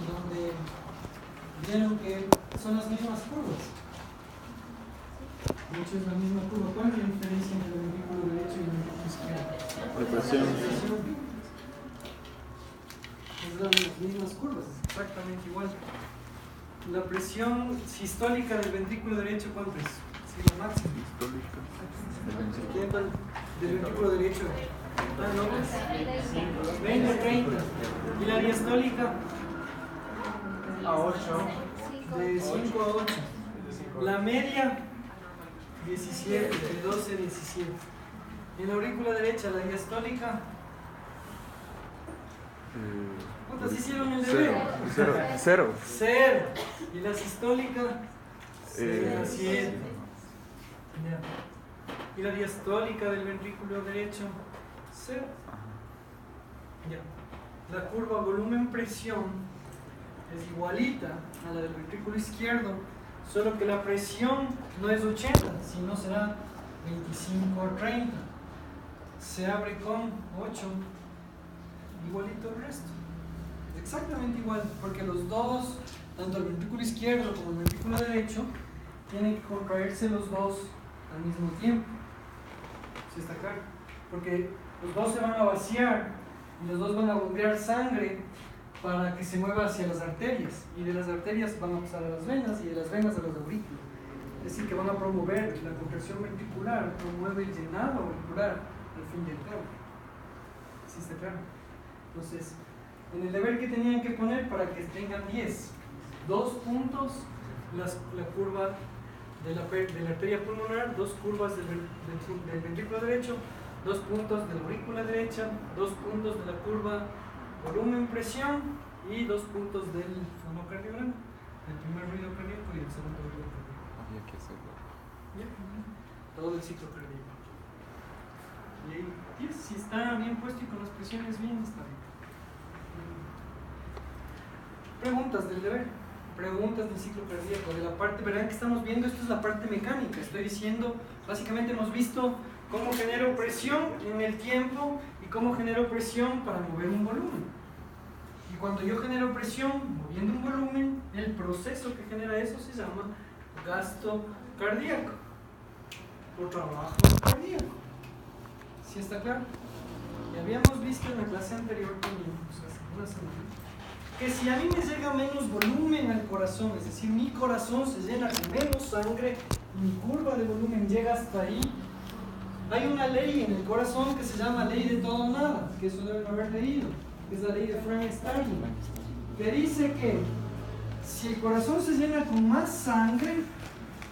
donde vieron que son las mismas curvas. De hecho es la misma curva. ¿Cuál es la diferencia entre el ventrículo derecho y el ventrículo izquierdo? La presión. Es las mismas curvas, exactamente igual. La presión sistólica del ventrículo derecho, ¿cuánto es? Sí, la máxima. Sistólica. Del ventrículo derecho. Ah, no, 20, 30. ¿Y la diastólica? A 8. De 5 a 8. La media, 17, de 12 a 17. En la aurícula derecha, la diastólica. ¿Cuántas hicieron el deber? Cero. 0. Y la sistólica, 7. Y la diastólica del ventrículo derecho, 0. Ya. La curva volumen-presión es igualita a la del ventrículo izquierdo, solo que la presión no es 80, sino será 25 o 30. Se abre con 8, igualito el resto. Exactamente igual, porque los dos, tanto el ventrículo izquierdo como el ventrículo derecho, tienen que contraerse los dos al mismo tiempo. ¿Sí está claro? Porque los dos se van a vaciar y los dos van a bombear sangre para que se mueva hacia las arterias, y de las arterias van a pasar a las venas y de las venas a los aurículos. Es decir, que van a promover la contracción ventricular, promueve el llenado auricular al fin y al cabo. ¿Sí está claro? Entonces, en el deber que tenían que poner para que tengan 10, 2 puntos, la curva de la arteria pulmonar, 2 curvas del ventrículo derecho, 2 puntos de la aurícula derecha, 2 puntos de la curva volumen-presión y 2 puntos del fonocardiograma, el primer ruido cardíaco y el segundo ruido cardíaco. Había que hacerlo. ¿Ya? Todo el ciclo cardíaco. Y ahí, si está bien puesto y con las presiones bien, está bien. Preguntas del deber, preguntas del ciclo cardíaco, de la parte, verán que estamos viendo, esto es la parte mecánica, estoy diciendo, básicamente hemos visto cómo genero presión en el tiempo y cómo genero presión para mover un volumen. Y cuando yo genero presión moviendo un volumen, el proceso que genera eso se llama gasto cardíaco o trabajo cardíaco. ¿Sí está claro? Y habíamos visto en la clase anterior también, hace una semana, que si a mí me llega menos volumen al corazón, es decir, mi corazón se llena con menos sangre y mi curva de volumen llega hasta ahí, hay una ley en el corazón que se llama ley de todo o nada, que eso deben haber leído, que es la ley de Frank Starling, que dice que si el corazón se llena con más sangre,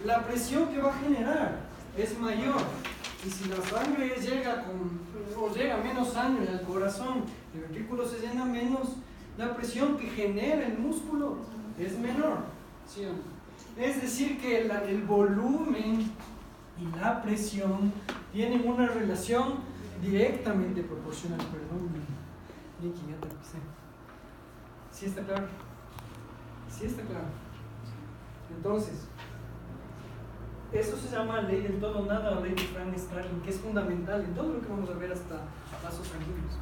la presión que va a generar es mayor. Y si la sangre llega menos sangre al corazón, el ventrículo se llena menos, la presión que genera el músculo es menor. ¿Sí o no? Es decir, que el volumen y la presión tienen una relación directamente proporcional. Perdón, Nicky, ya te pisé. ¿Sí está claro? Sí está claro. Entonces, eso se llama ley del todo o nada o ley de Frank Starling, que es fundamental en todo lo que vamos a ver hasta vasos sanguíneos.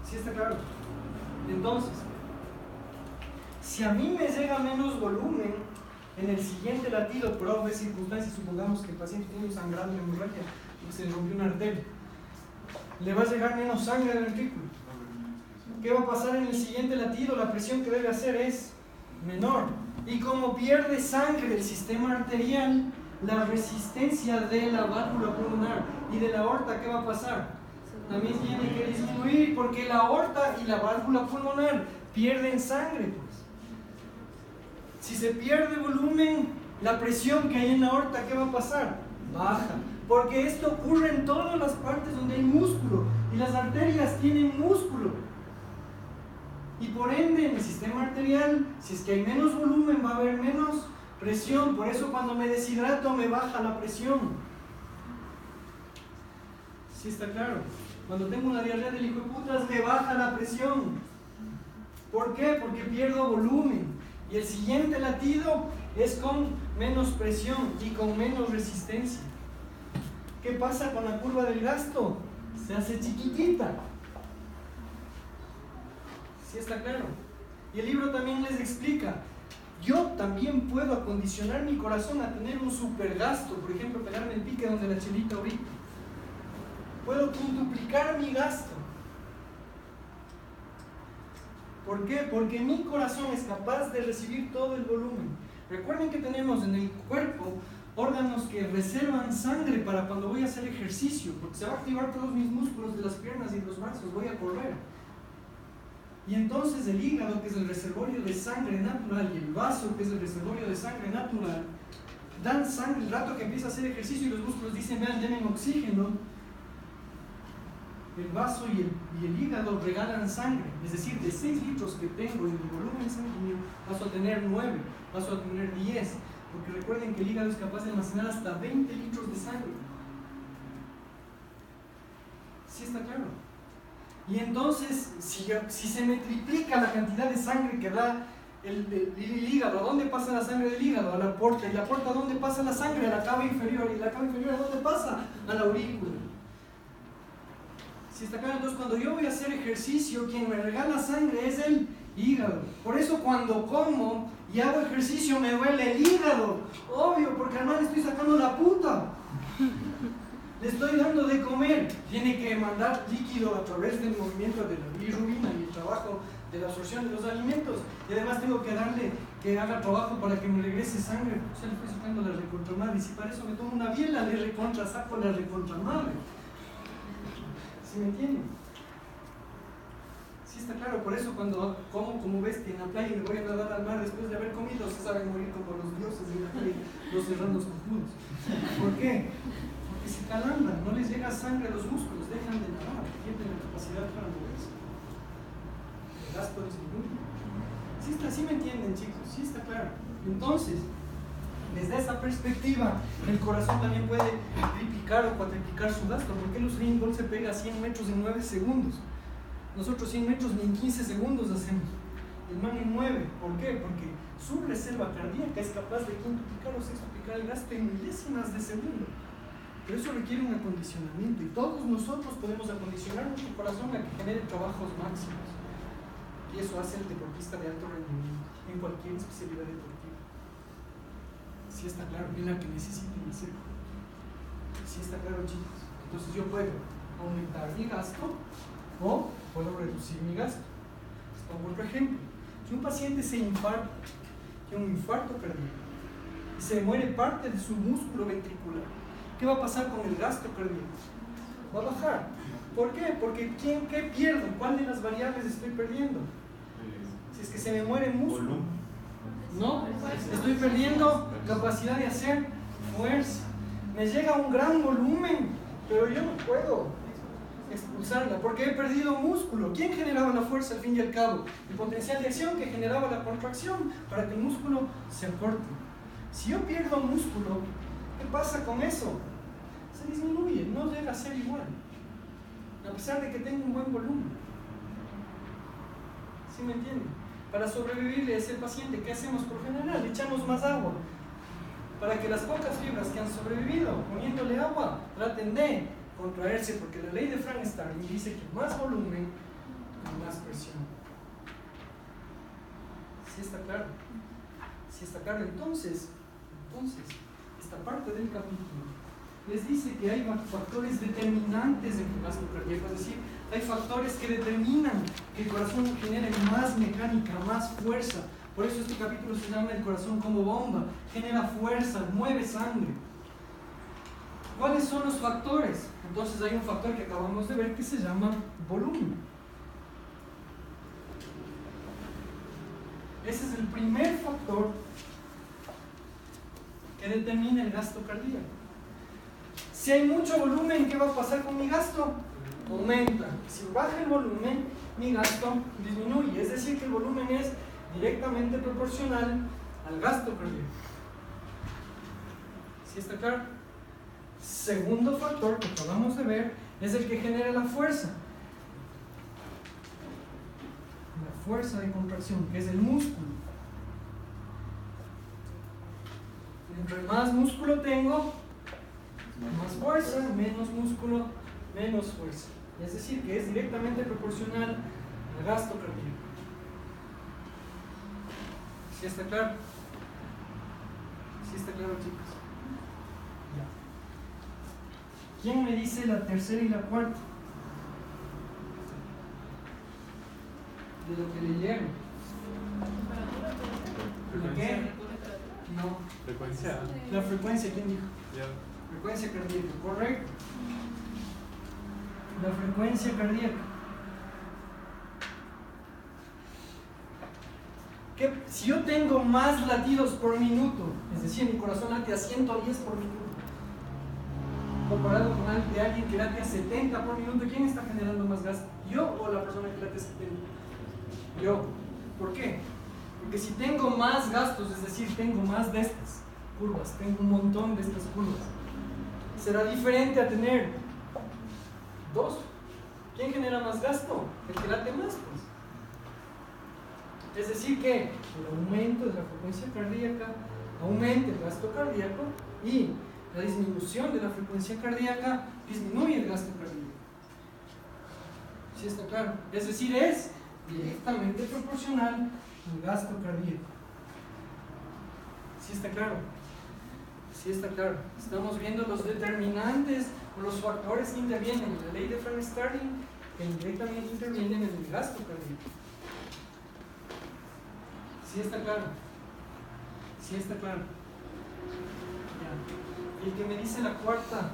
¿Sí está claro? Entonces, si a mí me llega menos volumen en el siguiente latido por obvias circunstancias, supongamos que el paciente tiene un sangrado de hemorragia y se le rompió una arteria, le va a llegar menos sangre al ventrículo. ¿Qué va a pasar en el siguiente latido? La presión que debe hacer es menor. Y como pierde sangre del sistema arterial, la resistencia de la válvula pulmonar y de la aorta, ¿qué va a pasar? También tiene que disminuir, porque la aorta y la válvula pulmonar pierden sangre, pues. Si se pierde volumen, la presión que hay en la aorta, ¿qué va a pasar? Baja, porque esto ocurre en todas las partes donde hay músculo, y las arterias tienen músculo, y por ende en el sistema arterial, si es que hay menos volumen, va a haber menos presión. Por eso cuando me deshidrato me baja la presión. ¿Sí está claro? Cuando tengo una diarrea del hijo de putas, me baja la presión. ¿Por qué? Porque pierdo volumen. Y el siguiente latido es con menos presión y con menos resistencia. ¿Qué pasa con la curva del gasto? Se hace chiquitita. ¿Sí está claro? Y el libro también les explica, yo también puedo acondicionar mi corazón a tener un super gasto, por ejemplo, pegarme el pique donde la chelita ahorita. Puedo quintuplicar mi gasto. ¿Por qué? Porque mi corazón es capaz de recibir todo el volumen. Recuerden que tenemos en el cuerpo órganos que reservan sangre para cuando voy a hacer ejercicio, porque se va a activar todos mis músculos de las piernas y los brazos, voy a correr. Y entonces el hígado, que es el reservorio de sangre natural, y el vaso, que es el reservorio de sangre natural, dan sangre el rato que empieza a hacer ejercicio y los músculos dicen, vean, denme oxígeno. El vaso y el hígado regalan sangre, es decir, de 6 litros que tengo en mi volumen sanguíneo, paso a tener 9, paso a tener 10, porque recuerden que el hígado es capaz de almacenar hasta 20 litros de sangre. ¿Sí está claro? Y entonces, si se me triplica la cantidad de sangre que da el hígado, ¿a dónde pasa la sangre del hígado? A la aorta. ¿Y la aorta a dónde pasa la sangre? A la cava inferior. ¿Y la cava inferior a dónde pasa? A la aurícula. ¿Sí está claro? Entonces, cuando yo voy a hacer ejercicio, quien me regala sangre es el hígado. Por eso cuando como y hago ejercicio me duele el hígado. Obvio, porque además le estoy sacando la puta. Le estoy dando de comer. Tiene que mandar líquido a través del movimiento de la bilirrubina y el trabajo de la absorción de los alimentos. Y además tengo que darle que haga trabajo para que me regrese sangre. O sea, le estoy sacando la recontramadre. Y si para eso me tomo una biela, le recontra saco la recontramadre. ¿Sí me entienden? Sí está claro. Por eso cuando como bestia en la playa y me voy a nadar al mar después de haber comido, se saben morir como los dioses en la playa, los serranos cojudos. ¿Por qué? Porque se calambran, no les llega sangre a los músculos, dejan de nadar, pierden la capacidad para moverse. El gasto disminuye. ¿Sí me entienden, chicos? Sí está claro. Entonces, desde esa perspectiva, el corazón también puede triplicar o cuatriplicar su gasto. ¿Por qué el Usain Bolt se pega 100 metros en 9 segundos? Nosotros 100 metros ni en 15 segundos hacemos. El man en 9. ¿Por qué? Porque su reserva cardíaca es capaz de quintuplicar o sextuplicar el gasto en milésimas de segundo. Pero eso requiere un acondicionamiento y todos nosotros podemos acondicionar nuestro corazón a que genere trabajos máximos. Y eso hace el deportista de alto rendimiento en cualquier especialidad deportiva. ¿Sí está claro? En la que necesiten hacerlo. ¿Sí está claro, chicos? Entonces yo puedo aumentar mi gasto o puedo reducir mi gasto. Les pongo otro ejemplo. Si un paciente se infarta, tiene un infarto cardíaco y se muere parte de su músculo ventricular, ¿qué va a pasar con el gasto cardíaco? Va a bajar. ¿Por qué? Porque ¿qué pierdo? ¿Cuál de las variables estoy perdiendo? Si es que se me muere el músculo, ¿no? Estoy perdiendo capacidad de hacer fuerza. Me llega un gran volumen, pero yo no puedo expulsarla porque he perdido músculo. ¿Quién generaba la fuerza al fin y al cabo? El potencial de acción que generaba la contracción para que el músculo se acorte. Si yo pierdo músculo, ¿qué pasa con eso? Se disminuye, no llega a ser igual, a pesar de que tenga un buen volumen. ¿Sí me entienden? Para sobrevivirle a ese paciente, ¿qué hacemos por general? Le echamos más agua. Para que las pocas fibras que han sobrevivido, poniéndole agua, traten de contraerse, porque la ley de Frankenstein dice que más volumen, más presión. ¿Sí está claro? ¿Sí está claro? Entonces, esta parte del capítulo les dice que hay factores determinantes en el gasto cardíaco, es decir, hay factores que determinan que el corazón genere más mecánica, más fuerza. Por eso este capítulo se llama el corazón como bomba, genera fuerza, mueve sangre. ¿Cuáles son los factores? Entonces hay un factor que acabamos de ver que se llama volumen. Ese es el primer factor que determina el gasto cardíaco. Si hay mucho volumen, ¿qué va a pasar con mi gasto? Aumenta. Si baja el volumen, mi gasto disminuye. Es decir, que el volumen es directamente proporcional al gasto cardíaco. ¿Sí está claro? Segundo factor que acabamos de ver es el que genera la fuerza. La fuerza de contracción, que es el músculo. Entre más músculo tengo, más fuerza, menos músculo, menos fuerza. Es decir, que es directamente proporcional al gasto cardíaco. ¿Sí está claro? ¿Sí está claro, chicos? Ya. ¿Quién me dice la tercera y la cuarta? De lo que leyeron. ¿De qué? No. Frecuencia. La frecuencia, ¿quién dijo? Ya. Frecuencia cardíaca, correcto. La frecuencia cardíaca. Si yo tengo más latidos por minuto, es decir, mi corazón late a 110 por minuto, comparado con alguien que late a 70 por minuto, ¿quién está generando más gasto? ¿Yo o la persona que late a 70? Yo. ¿Por qué? Porque si tengo más gastos, es decir, tengo más de estas curvas, tengo un montón de estas curvas, será diferente a tener dos. ¿Quién genera más gasto? El que late más, pues. Es decir, que el aumento de la frecuencia cardíaca aumenta el gasto cardíaco y la disminución de la frecuencia cardíaca disminuye el gasto cardíaco. ¿Sí está claro? Es decir, es directamente proporcional al gasto cardíaco. ¿Sí está claro? Sí está claro. Estamos viendo los determinantes o los factores que intervienen en la ley de Fresnel-Starling que indirectamente intervienen en el gasto cardíaco. ¿Sí está claro? ¿Sí está claro? Ya. Y el que me dice la cuarta,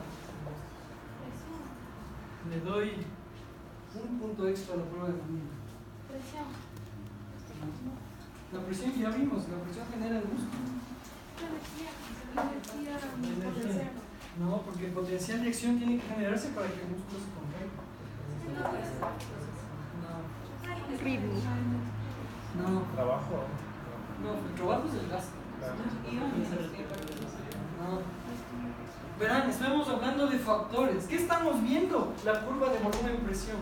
le doy un punto extra a la prueba de dominio. Presión. La presión ya vimos, la presión genera el músculo. Energía. No, porque el potencial de acción tiene que generarse para que el músculo se contraiga. Ritmo. No, Trabajo. no, el trabajo es el gasto. No. Verán, estamos hablando de factores. ¿Qué estamos viendo? La curva de volumen-presión.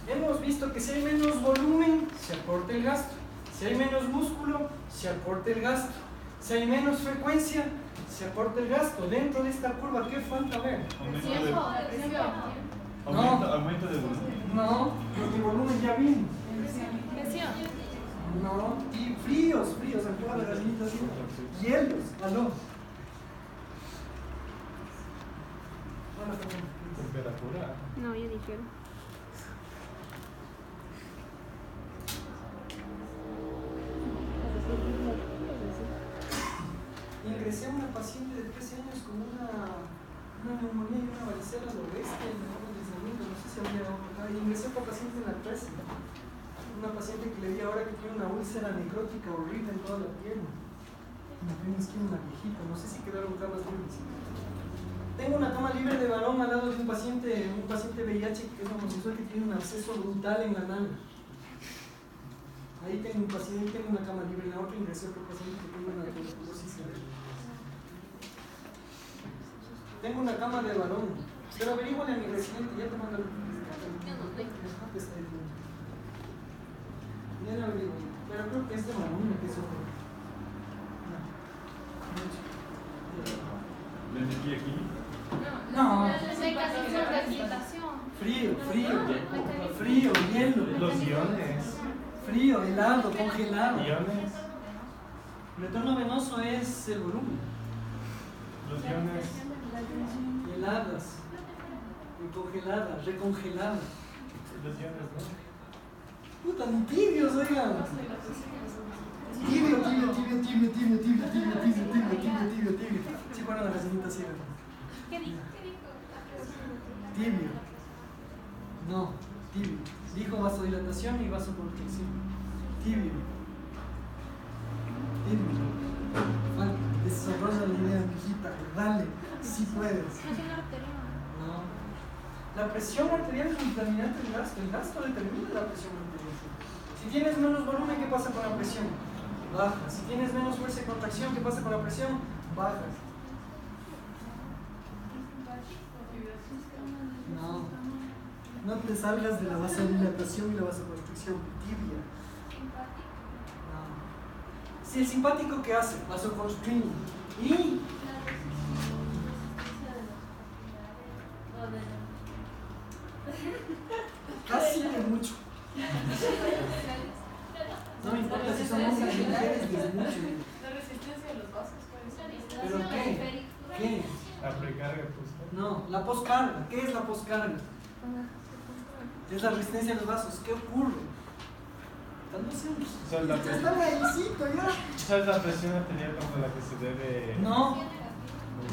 Hemos visto que si hay menos volumen, se acorta el gasto. Si hay menos músculo, se acorta el gasto. Si hay menos frecuencia, se acorta el gasto. Dentro de esta curva, ¿qué falta ver? Aumento de volumen. No, porque el volumen ya vino. Presión. No, y fríos, actúa la gallinita así. Hielos, aló. Hola, perdón. Temperatura. No, yo dijeron. Ingresé a una paciente de 13 años con una neumonía y una varicela al oeste, en el deslizamiento, no sé si había acá. Y ingresé a otra paciente en la 13. Una paciente que le vi ahora que tiene una úlcera necrótica horrible en toda la pierna. Una pierna izquierda, una viejita, no sé si quedaron camas libres. Tengo una cama libre de varón al lado de un paciente VIH que es homosexual que tiene un absceso brutal en la nalga. Ahí tengo un paciente, tengo una cama libre, en la otra ingresé otro paciente que tiene una tuberculosis severa. Tengo una cama de varón, pero averíguale a mi residente, ya te mando el... Ya lo averiguo, pero creo que es de varón, que es otro. ¿La energía química? No. Frío, hielo. Los iones. Frío, helado, congelado. Iones. El retorno venoso es el volumen. Los iones. Heladas, congeladas, recongeladas. Los iones, ¿no? Puta, ni tibios, oigan. Tibio. Sí, fueron las racimitas ciegas. ¿Qué dijo? Tibio. No, tibio. Dijo vasodilatación y vasoconstricción. Tibio. Falta. Desarrolla la idea, mijita. Dale, si puedes. No. La presión arterial es un determinante del gasto. El gasto determina la presión arterial. Si tienes menos volumen, ¿qué pasa con la presión? Baja. Si tienes menos fuerza de contracción, ¿qué pasa con la presión? Baja. No. No te salgas de la vasodilatación y la vasoconstricción. Tibia. No. Si el simpático, ¿qué hace? Vasoconstriñe. Y casi que mucho. No me importa. importa si son hombres o mujeres, es mucho. La resistencia de los vasos, pues. ¿Pero qué? ¿Qué? La precarga, pues. No, la poscarga. ¿Qué es la poscarga? Es la resistencia de los vasos. ¿Qué ocurre? ¿Sabes la Está ahícito ya. ¿Sabes la presión arterial contra la que se debe? No,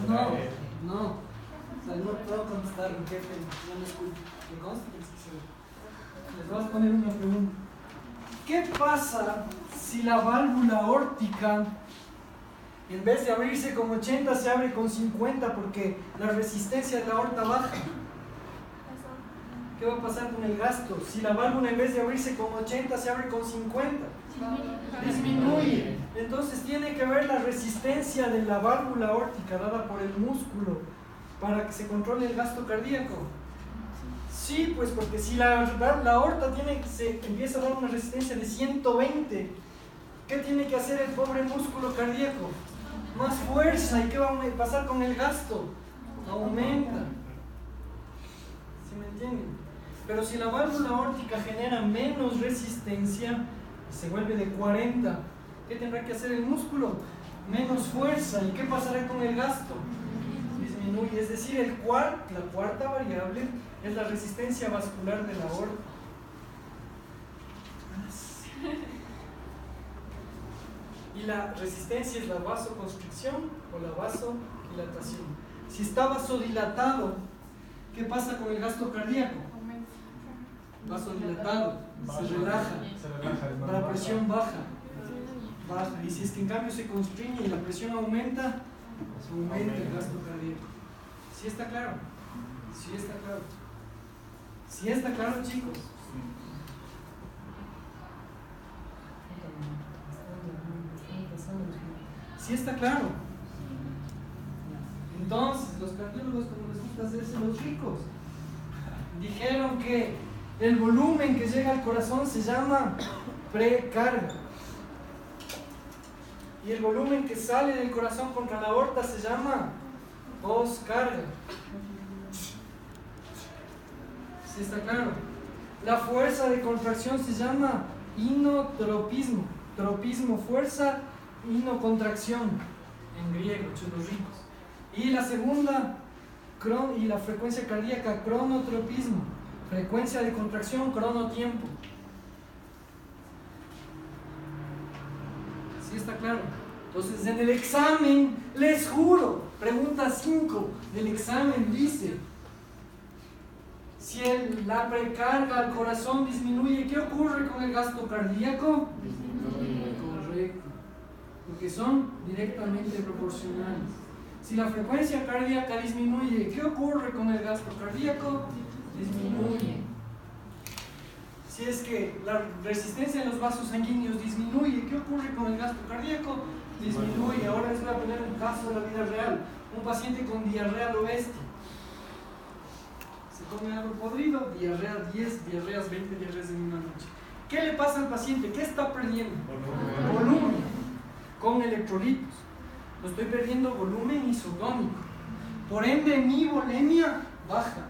no, traer? no. O sea, no puedo contestar, jefe, no me escucho. Me consta que sí se Les voy a poner una pregunta. ¿Qué pasa si la válvula aórtica, en vez de abrirse con 80, se abre con 50 porque la resistencia de la aorta baja? ¿Qué va a pasar con el gasto? Si la válvula en vez de abrirse con 80 se abre con 50, disminuye. Entonces tiene que haber la resistencia de la válvula aórtica dada por el músculo para que se controle el gasto cardíaco. Sí, pues porque si la aorta se empieza a dar una resistencia de 120, ¿qué tiene que hacer el pobre músculo cardíaco? Más fuerza. ¿Y qué va a pasar con el gasto? Aumenta. ¿Sí me entienden? Pero si la válvula aórtica genera menos resistencia, se vuelve de 40, ¿qué tendrá que hacer el músculo? Menos fuerza. ¿Y qué pasará con el gasto? Disminuye. Es decir, la cuarta variable es la resistencia vascular de la aorta. Y la resistencia es la vasoconstricción o la vasodilatación. Si está vasodilatado, ¿qué pasa con el gasto cardíaco? Vasodilatado, se relaja, la presión baja. Y si es que en cambio se constriñe y la presión aumenta, aumenta el gasto cardíaco. ¿Sí está claro? Sí está claro. ¿Sí está claro, chicos? ¿Sí está claro? Entonces, los cardiólogos, como les gusta hacerse los ricos, dijeron que el volumen que llega al corazón se llama precarga. Y el volumen que sale del corazón contra la aorta se llama poscarga. ¿Sí está claro? La fuerza de contracción se llama inotropismo. Tropismo, fuerza, inocontracción, en griego, chulos ricos. Y la segunda, y la frecuencia cardíaca, cronotropismo. Frecuencia de contracción, cronotiempo. ¿Sí está claro? Entonces en el examen, les juro, pregunta 5 del examen dice, si la precarga al corazón disminuye, ¿qué ocurre con el gasto cardíaco? Correcto, porque son directamente proporcionales. Si la frecuencia cardíaca disminuye, ¿qué ocurre con el gasto cardíaco? Disminuye. Si es que la resistencia de los vasos sanguíneos disminuye, ¿qué ocurre con el gasto cardíaco? Disminuye. Ahora les voy a poner un caso de la vida real. Un paciente con diarrea lo bestia. Se come algo podrido, diarrea 10, diarreas 20, diarreas en una noche. ¿Qué le pasa al paciente? ¿Qué está perdiendo? Volumen. Con electrolitos. Lo estoy perdiendo volumen isotónico. Por ende, mi volemia baja.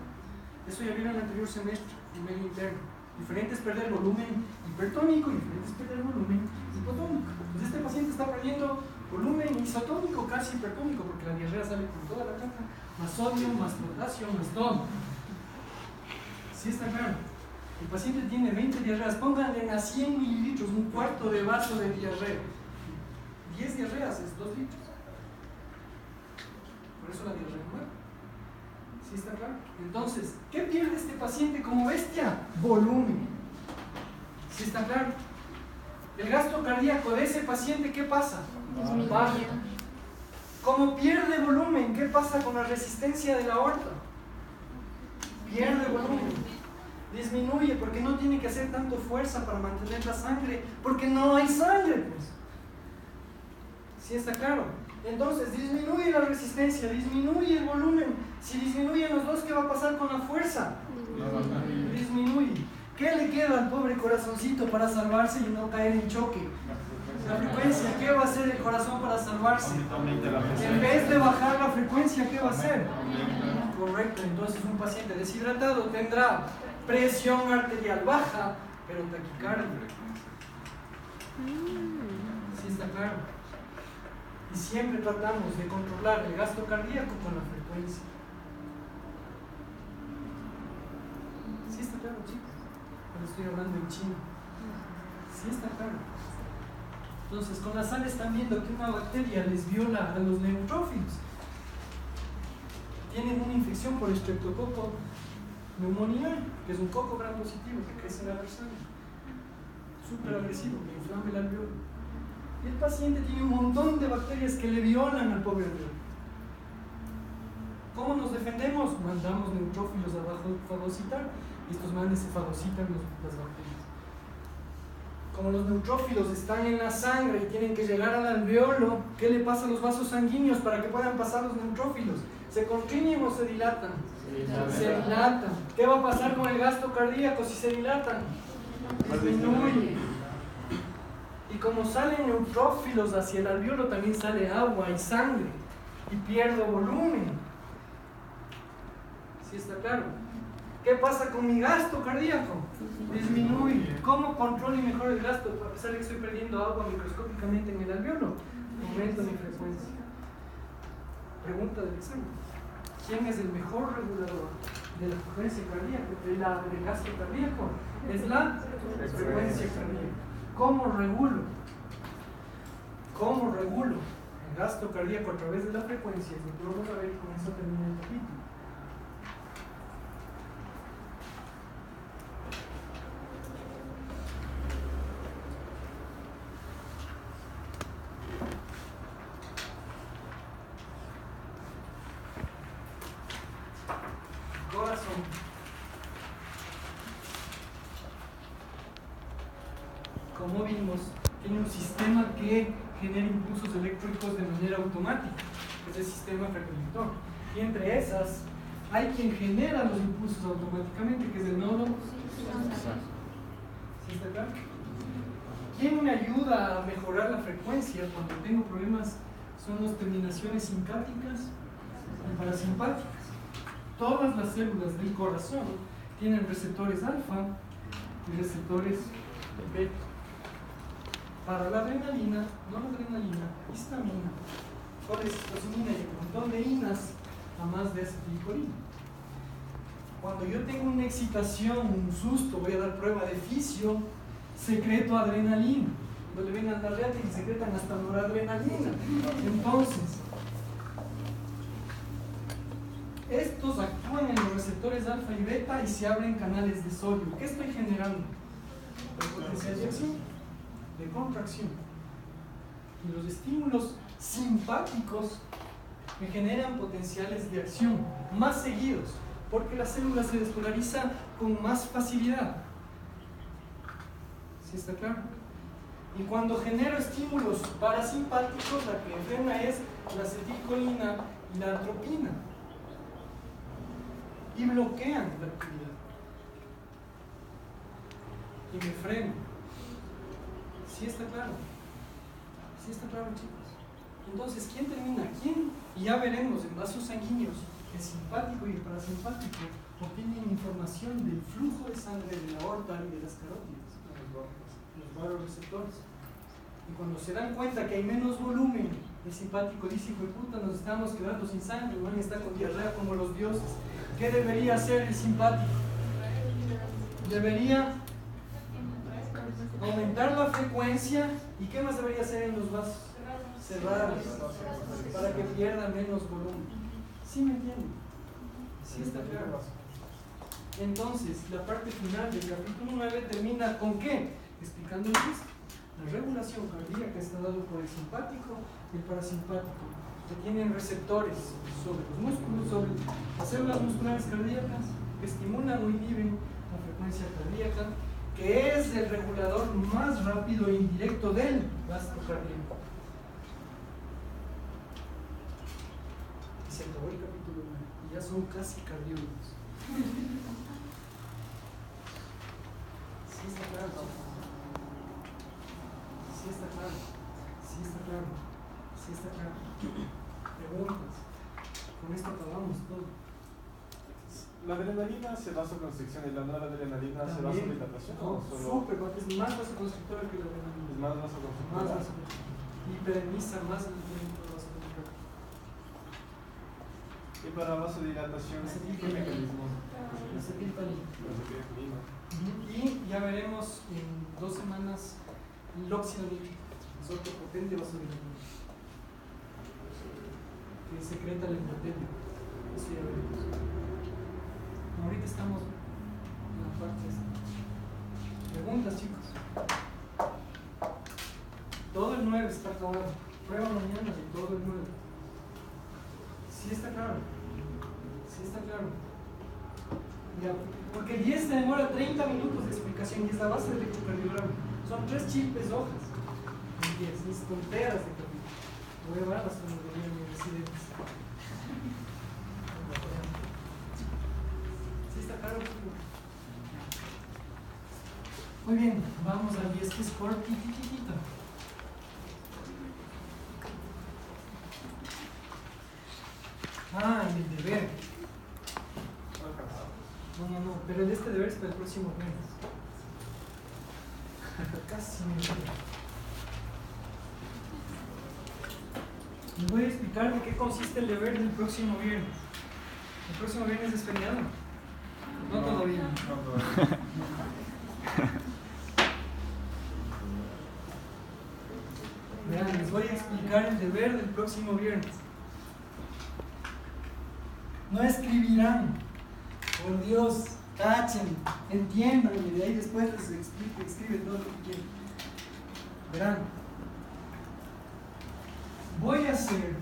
Eso ya vieron en el anterior semestre, en medio interno. Diferente es perder volumen hipertónico y diferente es perder volumen hipotónico. Pues este paciente está perdiendo volumen isotónico, casi hipertónico, porque la diarrea sale con toda la caja, más sodio, más potasio, más todo. ¿Sí está claro? El paciente tiene 20 diarreas, pónganle a 100 mililitros, un cuarto de vaso de diarrea. 10 diarreas es 2 litros. Por eso la diarrea muere. ¿Sí está claro? Entonces, ¿qué pierde este paciente como bestia? Volumen. ¿Sí está claro? El gasto cardíaco de ese paciente, ¿qué pasa? Baja. Como pierde volumen, ¿qué pasa con la resistencia de la aorta? Pierde volumen. Disminuye porque no tiene que hacer tanto fuerza para mantener la sangre, porque no hay sangre, pues. ¿Sí está claro? Entonces disminuye la resistencia, disminuye el volumen. Si disminuyen los dos, ¿qué va a pasar con la fuerza? Disminuye. ¿Qué le queda al pobre corazoncito para salvarse y no caer en choque? La frecuencia. ¿Qué va a hacer el corazón para salvarse? En vez de bajar la frecuencia, ¿qué va a hacer? Correcto. Entonces un paciente deshidratado tendrá presión arterial baja, pero taquicardia. claro. Y siempre tratamos de controlar el gasto cardíaco con la frecuencia. ¿Sí está claro, chicos? Cuando estoy hablando en chino. Sí está claro. Entonces, con la sal están viendo que una bacteria les viola a los neutrófilos. Tienen una infección por Streptococcus pneumoniae, que es un coco gran positivo que crece en la persona. Súper agresivo, que inflama el alveolo. Y el paciente tiene un montón de bacterias que le violan al pobre alveolo. ¿Cómo nos defendemos? Mandamos neutrófilos abajo a fagocitar y estos manes se fagocitan las bacterias. Como los neutrófilos están en la sangre y tienen que llegar al alveolo, ¿qué le pasa a los vasos sanguíneos para que puedan pasar los neutrófilos? ¿Se contraen o se dilatan? Se dilatan. ¿Qué va a pasar con el gasto cardíaco si se dilatan? Disminuye. Y como salen neutrófilos hacia el alveolo, también sale agua y sangre y pierdo volumen. ¿Sí está claro? ¿Qué pasa con mi gasto cardíaco? Disminuye. ¿Cómo controlo y mejoro el gasto? A pesar de que estoy perdiendo agua microscópicamente en el alveolo, aumento mi frecuencia. Pregunta del examen. ¿Quién es el mejor regulador de la frecuencia cardíaca, del gasto cardíaco? Es la frecuencia cardíaca. ¿Cómo regulo? ¿Cómo regulo el gasto cardíaco a través de la frecuencia? Es lo que vamos a ver y con eso termina el capítulo. Corazón. Como vimos, tiene un sistema que genera impulsos eléctricos de manera automática, que es el sistema ferroinductor. Y entre esas, hay quien genera los impulsos automáticamente, que es el nodo. ¿Sí está claro? ¿Quién me ayuda a mejorar la frecuencia cuando tengo problemas? Son las terminaciones simpáticas y parasimpáticas. Todas las células del corazón tienen receptores alfa y receptores beta. Para la adrenalina, noradrenalina, histamina, colecistocinina y un montón de inas, a más de acetilcolina. Cuando yo tengo una excitación, un susto, voy a dar prueba de fisio, secreto adrenalina. Cuando le ven al diabetes y secretan hasta noradrenalina. Entonces, estos actúan en los receptores alfa y beta y se abren canales de sodio. ¿Qué estoy generando? Potencial de acción, de contracción. Y los estímulos simpáticos me generan potenciales de acción más seguidos, porque la célula se despolariza con más facilidad. ¿Sí está claro? Y cuando genero estímulos parasimpáticos, la que frena es la acetilcolina y la atropina. Y bloquean la actividad. Y me freno. ¿Sí está claro? ¿Sí está claro, chicos? Entonces, ¿quién termina? ¿Quién? Y ya veremos en vasos sanguíneos, el simpático y el parasimpático obtienen información del flujo de sangre de la aorta y de las carótidas, los vasoreceptores. Y cuando se dan cuenta que hay menos volumen, el simpático dice: hijo de puta, nos estamos quedando sin sangre, el man está con diarrea como los dioses. ¿Qué debería hacer el simpático? Debería aumentar la frecuencia. ¿Y qué más debería hacer en los vasos? Cerrarlos para que pierda menos volumen. ¿Sí me entienden? ¿Sí está claro? Entonces, la parte final del capítulo 9 termina ¿con qué? Explicando el chiste. La regulación cardíaca está dado por el simpático y el parasimpático, que tienen receptores sobre los músculos, sobre las células musculares cardíacas, que estimulan o inhiben la frecuencia cardíaca, que es el regulador más rápido e indirecto del gasto cardíaco. Y se acabó el capítulo 9, y ya son casi cardiólogos. ¿Sí está claro? Sí está claro. Sí está claro. Sí está claro. Preguntas. Con esto acabamos todo. ¿La adrenalina se vasoconstricción y la noradrenalina se vasodilatación? No, súper, es más vasoconstrictora que la adrenalina. Es más vasoconstrictora. Más vasoconstrictora. hiperemisa más el movimiento de vasodilatación. Y para vasodilatación, ¿qué mecanismo? Acetilcolina. Acetilcolina. Y ya veremos en 2 semanas el óxido nítrico, es otro potente vasodilatador que secreta el endotelio. Eso ya veremos. Ahorita estamos en la parte esta. Preguntas, chicos. Todo el 9 está acabado. Prueba mañana de todo el 9. ¿Sí está claro? ¿Sí está claro? Ya, porque el 10 se demora 30 minutos de explicación y es la base del electrocardiograma. Son 3 chipes hojas. El 10, es tonteras de capítulo. Voy a llevar las cuando venían mis residentes. ¿Sí está claro? Muy bien, vamos al 10 que es cortititito. Ah, y el deber. No, pero el este deber es para el próximo viernes. Casi me olvidé. Les voy a explicar de qué consiste el deber del próximo viernes. ¿El próximo viernes es feriado? No todavía. Vean, les voy a explicar el deber del próximo viernes. No escribirán. Por Dios, cachen, entiendan y de ahí después les explico, escriben todo lo que quieran. Verán, voy a hacer,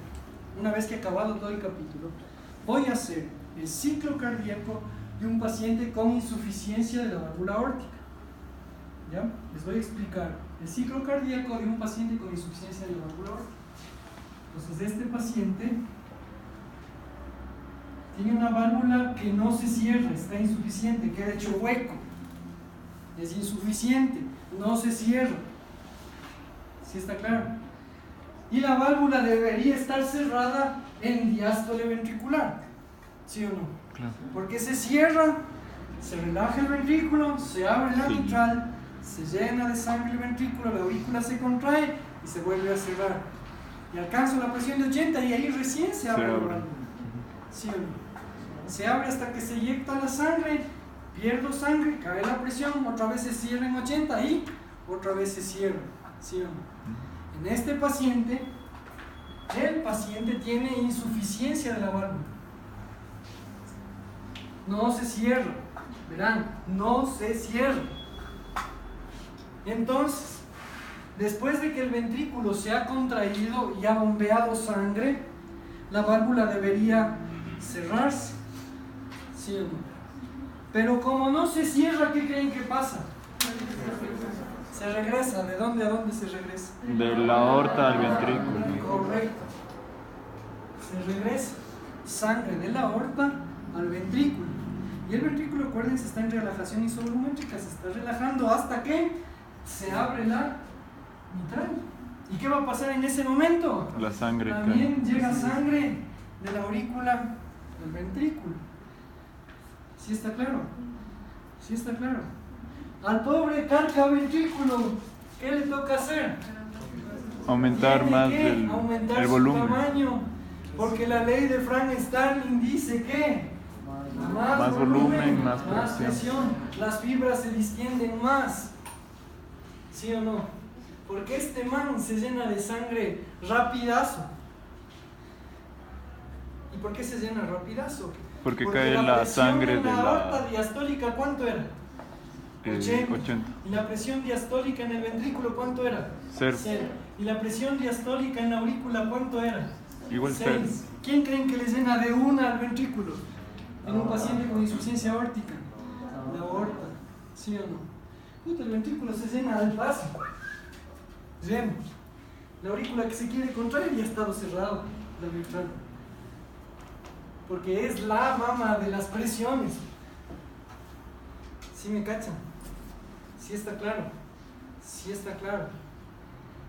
una vez que he acabado todo el capítulo, voy a hacer el ciclo cardíaco de un paciente con insuficiencia de la válvula aórtica. ¿Ya? Les voy a explicar el ciclo cardíaco de un paciente con insuficiencia de la válvula aórtica. Entonces, este paciente tiene una válvula que no se cierra, está insuficiente, queda hecho hueco, es insuficiente, no se cierra. ¿Sí está claro? Y la válvula debería estar cerrada en diástole ventricular, ¿sí o no? Claro. Porque se cierra, se relaja el ventrículo, se abre la Sí. mitral, se llena de sangre el ventrículo, la aurícula se contrae y se vuelve a cerrar. Y alcanza la presión de 80 y ahí recién se abre la abre. válvula. ¿Sí o no? Se abre hasta que se eyecta la sangre, pierdo sangre, cae la presión, otra vez se cierra en 80 y otra vez se cierra. ¿Sí o no? En este paciente, el paciente tiene insuficiencia de la válvula. No se cierra. Verán, no se cierra. Entonces, después de que el ventrículo se ha contraído y ha bombeado sangre, la válvula debería cerrarse. ¿Sí o no? Pero como no se cierra, ¿qué creen que pasa? Se regresa. ¿De dónde a dónde se regresa? De la aorta al ventrículo. Correcto. Se regresa sangre de la aorta al ventrículo. Y el ventrículo, acuérdense, está en relajación isovolumétrica, se está relajando hasta que se abre la mitral. ¿Y qué va a pasar en ese momento? La sangre También cae. llega sangre de la aurícula al ventrículo. ¿Sí está claro? ¿Sí está claro? Al pobre cardioventrículo, ¿qué le toca hacer? Aumentar Tiene más que el aumentar su volumen. tamaño, porque la ley de Frank Starling dice que más volumen, más presión, las fibras se distienden más. ¿Sí o no? Porque este man se llena de sangre rapidazo. ¿Y por qué se llena rapidazo? Porque cae la presión sangre en de la aorta la diastólica, ¿cuánto era? 80. ¿Y la presión diastólica en el ventrículo cuánto era? Cero. ¿Y la presión diastólica en la aurícula cuánto era? Igual cero. 6. ¿Quién creen que le llena de una al ventrículo en un paciente con insuficiencia aórtica? La aorta, ¿sí o no? Puta, el ventrículo se llena al paso. Vemos. La aurícula que se quiere contraer ya ha estado cerrado, la mitral. Porque es la mama de las presiones. ¿Sí me cachan? ¿Sí está claro? Sí está claro.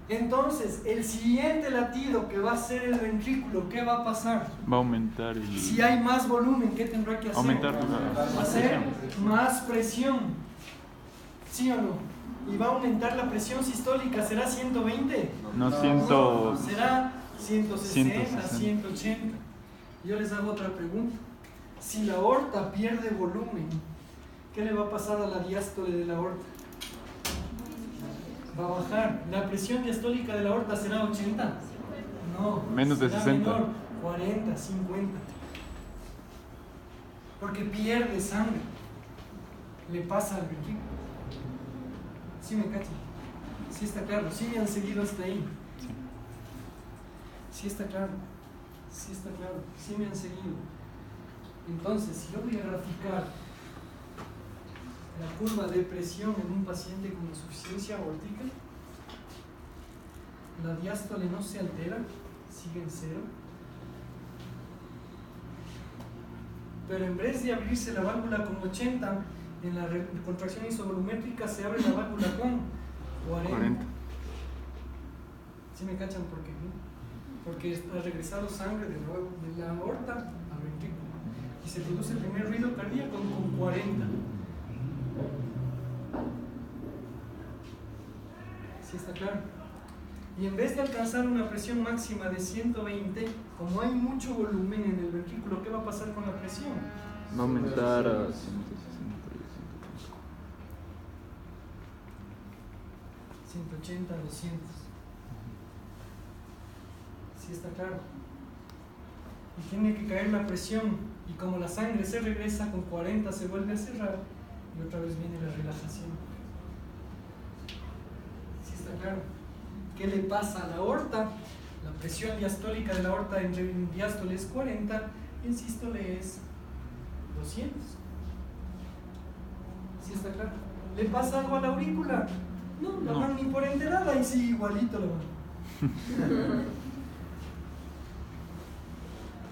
Entonces, el siguiente latido que va a hacer el ventrículo, ¿qué va a pasar? Va a aumentar el... Si hay más volumen, ¿qué tendrá que hacer? Aumentar la Hacer presión. más presión. ¿Sí o no? y va a aumentar la presión sistólica, ¿será 120? No, Será 160, 160. 180. Yo les hago otra pregunta. Si la aorta pierde volumen, ¿qué le va a pasar a la diástole de la aorta? Va a bajar. ¿La presión diastólica de la aorta será 80? No. Menos de será 60. menor, 40, 50. Porque pierde sangre. Le pasa al ventrículo. ¿Sí me cachan? Sí está claro. ¿Sí me han seguido hasta ahí? Sí está claro. Sí está claro. Sí me han seguido. Entonces, si yo voy a graficar la curva de presión en un paciente con insuficiencia aórtica, la diástole no se altera, sigue en cero, pero en vez de abrirse la válvula con 80, en la contracción isovolumétrica se abre la válvula con 40. ¿Sí me cachan por qué? Porque ha regresado sangre de nuevo de la aorta al ventrículo y se produce el primer ruido cardíaco con 40. ¿Sí está claro? Y en vez de alcanzar una presión máxima de 120, como hay mucho volumen en el ventrículo, ¿qué va a pasar con la presión? Va a aumentar a 160. 180, 200. ¿Sí está claro? Y tiene que caer la presión, y como la sangre se regresa con 40, se vuelve a cerrar, y otra vez viene la relajación. ¿Sí está claro? ¿Qué le pasa a la aorta? La presión diastólica de la aorta en diástole es 40 y en sístole es 200. ¿Sí está claro? ¿Le pasa algo a la aurícula? No, la van ni por enterada y sí, igualito la van.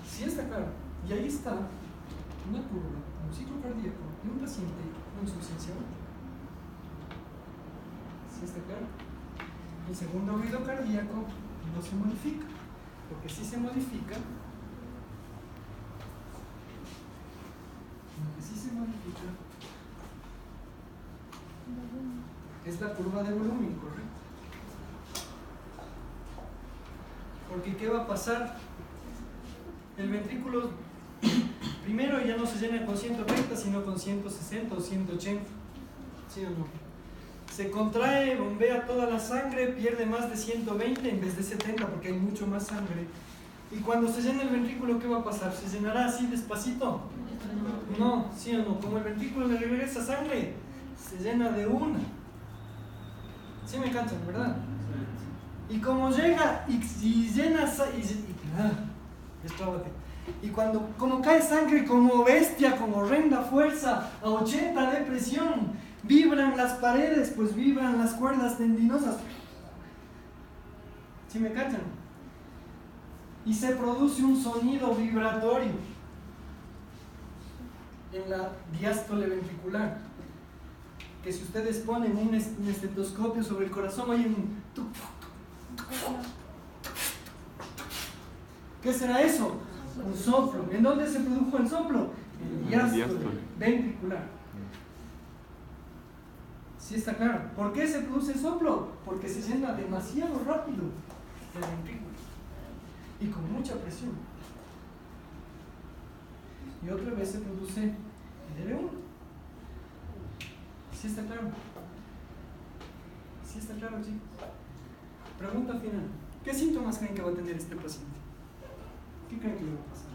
Sí está claro. Y ahí está una curva, un ciclo cardíaco de un paciente con insuficiencia aórtica. ¿Sí está claro? El segundo ruido cardíaco no se modifica, porque si se modifica, es la curva de volumen, ¿correcto? Porque ¿qué va a pasar? El ventrículo primero ya no se llena con 130, sino con 160 o 180, ¿sí o no? Se contrae, bombea toda la sangre, pierde más de 120 en vez de 70 porque hay mucho más sangre. Y cuando se llena el ventrículo, ¿qué va a pasar? ¿Se llenará así despacito? No, ¿sí o no? Como el ventrículo le regresa sangre, se llena de una. ¿Sí me cachan, verdad? Y como llega y llena destrábate. Y como cae sangre como bestia, con horrenda fuerza, a 80 de presión, vibran las paredes, pues vibran las cuerdas tendinosas. ¿Sí me cachan? Y se produce un sonido vibratorio en la diástole ventricular, que si ustedes ponen un estetoscopio sobre el corazón, oyen un tuc, tuc, tuc. ¿Qué será eso? Un soplo. ¿En dónde se produjo el soplo? En el diástole ventricular. ¿Sí está claro? ¿Por qué se produce el soplo? Porque se llena demasiado rápido el ventrículo y con mucha presión. Y otra vez se produce el L1. ¿Sí está claro? ¿Sí está claro, chicos? Pregunta final. ¿Qué síntomas creen que va a tener este paciente? ¿Qué creen que le va a pasar?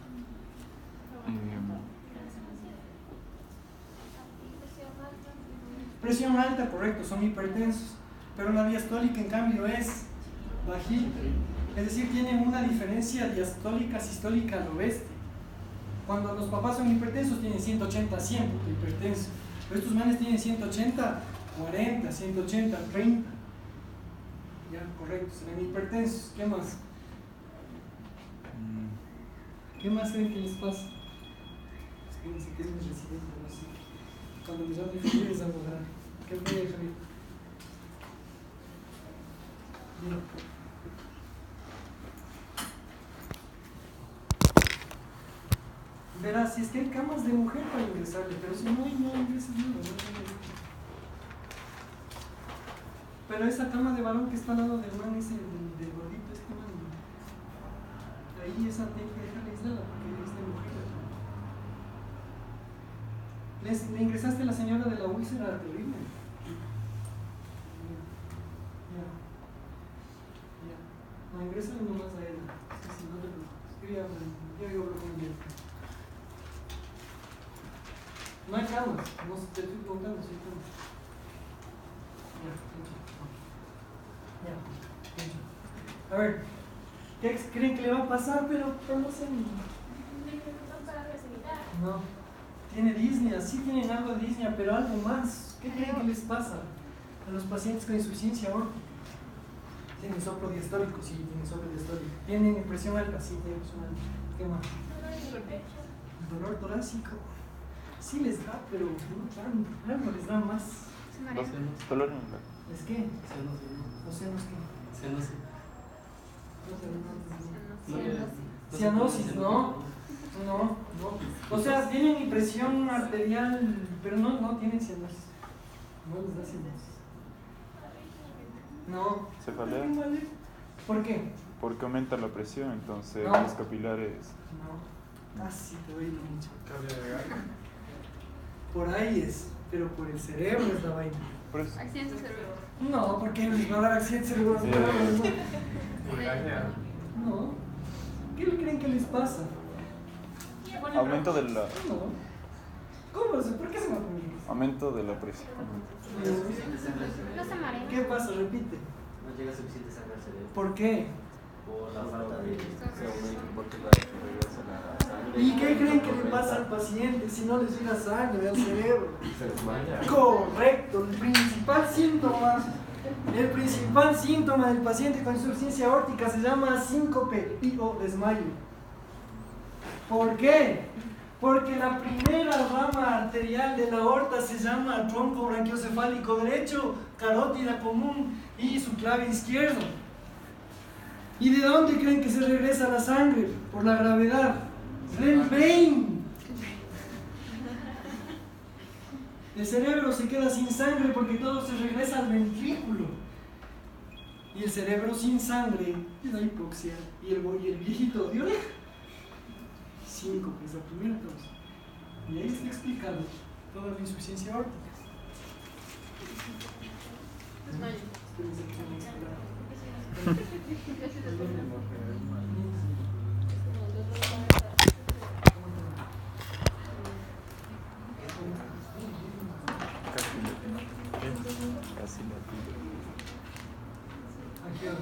Presión alta, correcto, son hipertensos, pero la diastólica en cambio es bajita, es decir, tienen una diferencia diastólica sistólica al oeste. Cuando los papás son hipertensos tienen 180, 100 hipertensos, pero estos manes tienen 180, 40, 180, 30. Ya, correcto, serán hipertensos. ¿Qué más? ¿Qué más creen que les pasa? Espérense que es mi residente, no sé. Cuando me llaman Javier es algo grave. ¿Qué fue, Javier? Bien. Verás, si es que hay camas de mujer para ingresarle, pero si no hay, no ingreses nada. Pero esa cama de balón que está al lado del man ese, del gordito, este man, ahí esa tiene que dejarla aislada porque es de mujer. Le ingresaste a la señora de la úlcera terrible. Ya. No, ingrésale nomás a ella. Si no, yo hablo con ella. No hay camas, no te estoy preguntando si hay camas. Ya. A ver, ¿qué creen que le va a pasar? Pero no sé. No. Tiene disnea, sí tienen algo de disnea, pero algo más. ¿Qué creen que les pasa a los pacientes con insuficiencia aórtica? Tienen soplo diastólico, sí, tienen soplo diastólico. Tienen presión alta, sí, tienen presión alta. ¿Qué más? Dolor torácico. Sí les da, pero no tanto. Algo les da más. Dolor ¿Es qué? Los senos, ¿qué? Cianosis, ¿no? No. O sea, tienen presión arterial, pero no tienen cianosis. No les da cianosis. No. ¿Cefalea? ¿Por qué? Porque aumenta la presión, entonces No. los capilares. No. Casi te doy lo mucho. Cambio de gana. Por ahí es, pero por el cerebro es la vaina. Por eso. Accidente cerebral. No, porque les va a dar accidente cerebral. No. ¿Qué le creen que les pasa? Aumento de la, No. ¿Cómo? ¿Por qué se me ocurrió? aumento de la presión. No se marean. ¿Qué pasa? Repite. No llega suficiente sangre al cerebro ¿Por qué? por la falta de porque regresa la sangre. ¿Y qué creen que le pasa al paciente si no les llega sangre al cerebro? Se desmaya. Correcto, el principal síntoma del paciente con insuficiencia aórtica se llama síncope o desmayo. ¿Por qué? Porque la primera rama arterial de la aorta se llama tronco branquiocefálico derecho, carótida común y su clave izquierdo. ¿Y de dónde creen que se regresa la sangre? Por la gravedad. Del brain. El cerebro se queda sin sangre porque todo se regresa al ventrículo. Y el cerebro sin sangre es la hipoxia. Y el viejito de oreja. Síncope es la primera causa. Y ahí está explicado toda la insuficiencia aórtica. Espérense que se me explica. Casi la ¿A qué hora?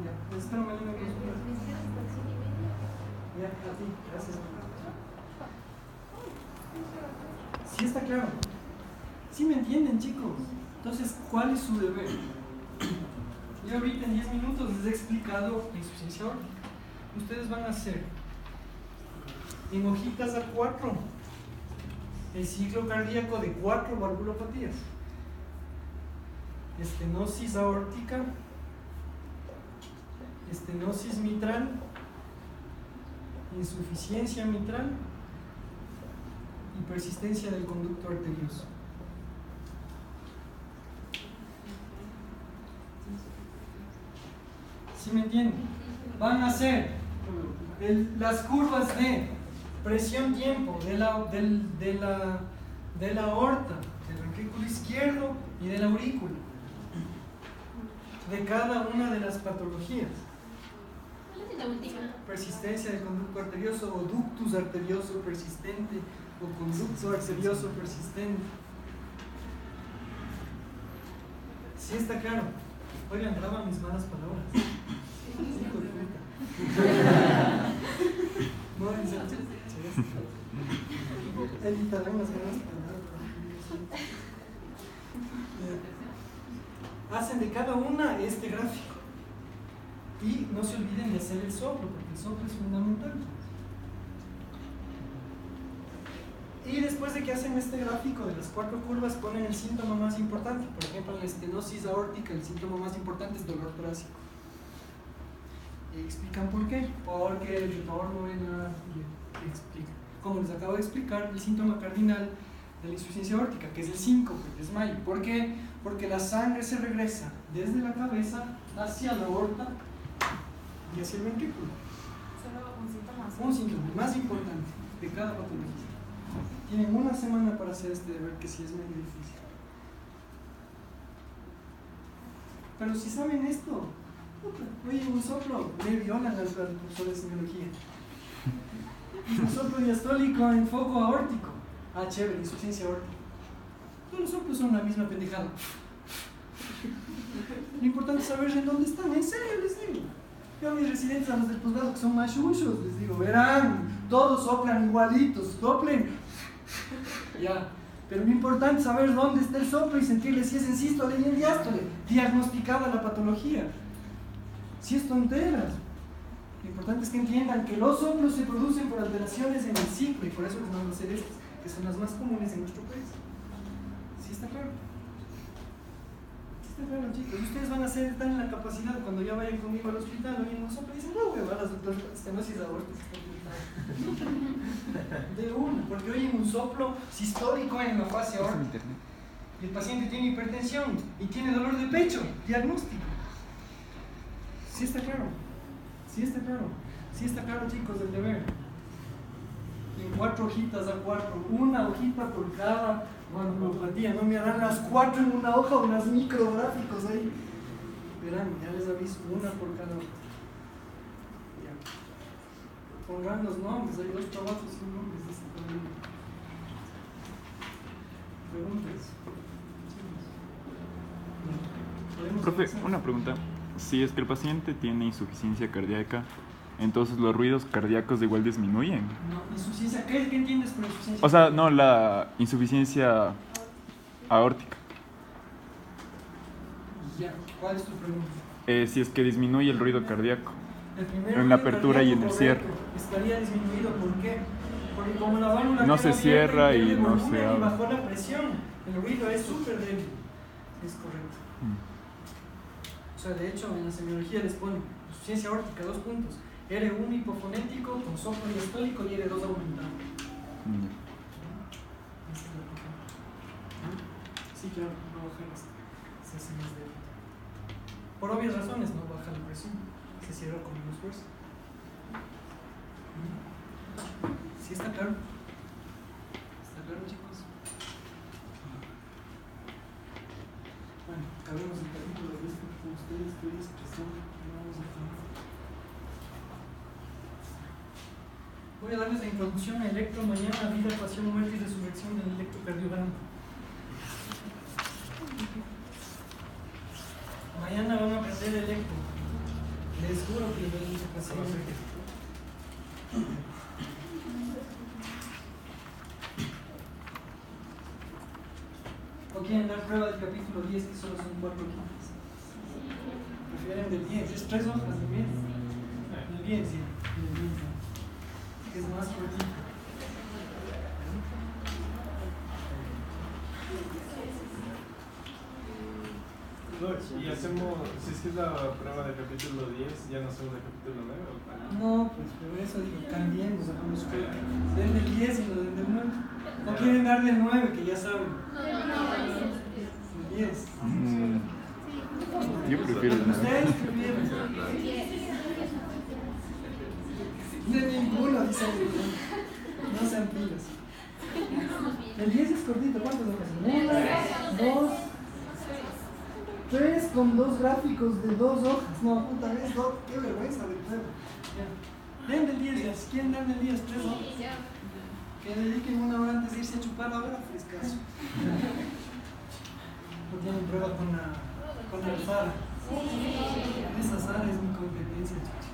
Ya, espérame, Elena, que ya, a ti, gracias. Sí está claro. Sí me entienden, chicos. Entonces, ¿cuál es su deber? Yo ahorita en 10 minutos les he explicado la insuficiencia aórtica. Ustedes van a hacer en hojitas A4 el ciclo cardíaco de 4 valvulopatías: estenosis aórtica, estenosis mitral, insuficiencia mitral y persistencia del conducto arterioso. ¿Sí me entienden? Van a hacer las curvas de presión-tiempo de la aorta, del ventrículo izquierdo y de la aurícula, de cada una de las patologías. Persistencia del conducto arterioso o ductus arterioso persistente o conducto arterioso persistente. ¿Sí está claro? Oigan, graba mis malas palabras. Hijo de puta. No, en serio. Editarán las malas palabras. Hacen de cada una este gráfico. Y no se olviden de hacer el soplo, porque el soplo es fundamental. Y después de que hacen este gráfico de las 4 curvas, ponen el síntoma más importante. Por ejemplo, en la estenosis aórtica, el síntoma más importante es dolor torácico. Y explican por qué. Porque el retorno vena explica. como les acabo de explicar, el síntoma cardinal de la insuficiencia aórtica, que es el síncope, el desmayo. ¿Por qué? Porque la sangre se regresa desde la cabeza hacia la aorta y hacia el ventrículo. Solo un síntoma. Un síntoma más importante de cada patología. Tienen una semana para hacer este deber, que sí es muy difícil. Pero si saben esto, oye, un soplo, le violan al profesor de semiología. Un soplo diastólico en foco aórtico. Ah, chévere, insuficiencia aórtica. Todos los soplos son la misma pendejada. Lo importante es saber en dónde están, en serio les digo. Yo a mis residentes, a los del posgrado que son más chuchos, les digo, verán, todos soplan igualitos, soplen. Ya. Pero lo importante es saber dónde está el soplo y sentirle si es en sístole y en diástole, diagnosticada la patología. Si es tonteras. Lo importante es que entiendan que los soplos se producen por alteraciones en el ciclo y por eso les vamos a hacer estas, que son las más comunes en nuestro país. ¿Sí está claro? ¿Sí está claro, chicos? Ustedes van a estar en la capacidad cuando ya vayan conmigo al hospital, oyen un soplo y dicen, no, huevadas, doctor, estenosis aórtica. De una, porque oyen un soplo sistólico en la fase aórtica. Y el paciente tiene hipertensión y tiene dolor de pecho, diagnóstico. ¿Sí está claro? ¿Sí está claro? ¿Sí está claro, chicos, del deber? En 4 hojitas a 4, una hojita por cada neuropatía. No me harán las 4 en una hoja, unas micrográficos ahí. Verán, ya les aviso, una por cada hoja. Pongan los nombres, hay 2 trabajos sin nombres de este problema. ¿Preguntas? Profe, una pregunta. Si es que el paciente tiene insuficiencia cardíaca, entonces los ruidos cardíacos igual disminuyen. No, insuficiencia, ¿qué entiendes por insuficiencia? O sea, no, la insuficiencia aórtica. Ya, ¿cuál es tu pregunta? Si es que disminuye el ruido cardíaco. El primero, En la apertura y en el correcto, cierre. estaría disminuido, ¿por qué? Porque como la válvula No queda se abierta cierra y pierde no volumen se y abre. bajó la presión, el ruido es súper débil. Es correcto. O sea, de hecho, en la semiología les ponen insuficiencia aórtica, 2 puntos. R1 hipofonético con soplo diastólico y R2 aumentado. Esa es la pregunta. Sí, claro, no baja se hace más débil. Por obvias razones, no baja la presión. Se cierra con menos fuerza. ¿Sí está claro? ¿Está claro, chicos? Bueno, acabemos el capítulo de esto con ustedes, estoy expresando, no vamos a acabar. Voy a darles la introducción a electro mañana, vida, pasión, muerte y resurrección del electrocardiograma. Mañana van a aprender electro. Les juro que les doy mucha paciencia. ¿O quieren dar prueba del capítulo 10 que solo son 4 hojitas? Prefieren del 10, es 3 hojas del 10. Del 10, sí, del 10. Que es más cortito. Y hacemos, si es que es la prueba del capítulo 10, ya no hacemos el capítulo 9 o cuál? No, pues por eso digo, cambiemos, sacamos que den del 10 y lo den del 9. No quieren dar del 9, que ya saben. Del 10. Yo prefiero el 9. ¿Ustedes prefieren? De ninguno, dicen. No sean pilas. El 10 es cortito, ¿cuántas hojas? 1, 2, 3 con 2 gráficos de 2 hojas. No, puta vez, qué vergüenza de prueba. Ya. Den del 10, ya. Si quieren dar del 10, 3 hojas. Que dediquen 1 hora antes de irse a chupar ahora, frescaso. No tienen prueba con la alfara. Esa sala es mi competencia, chichi.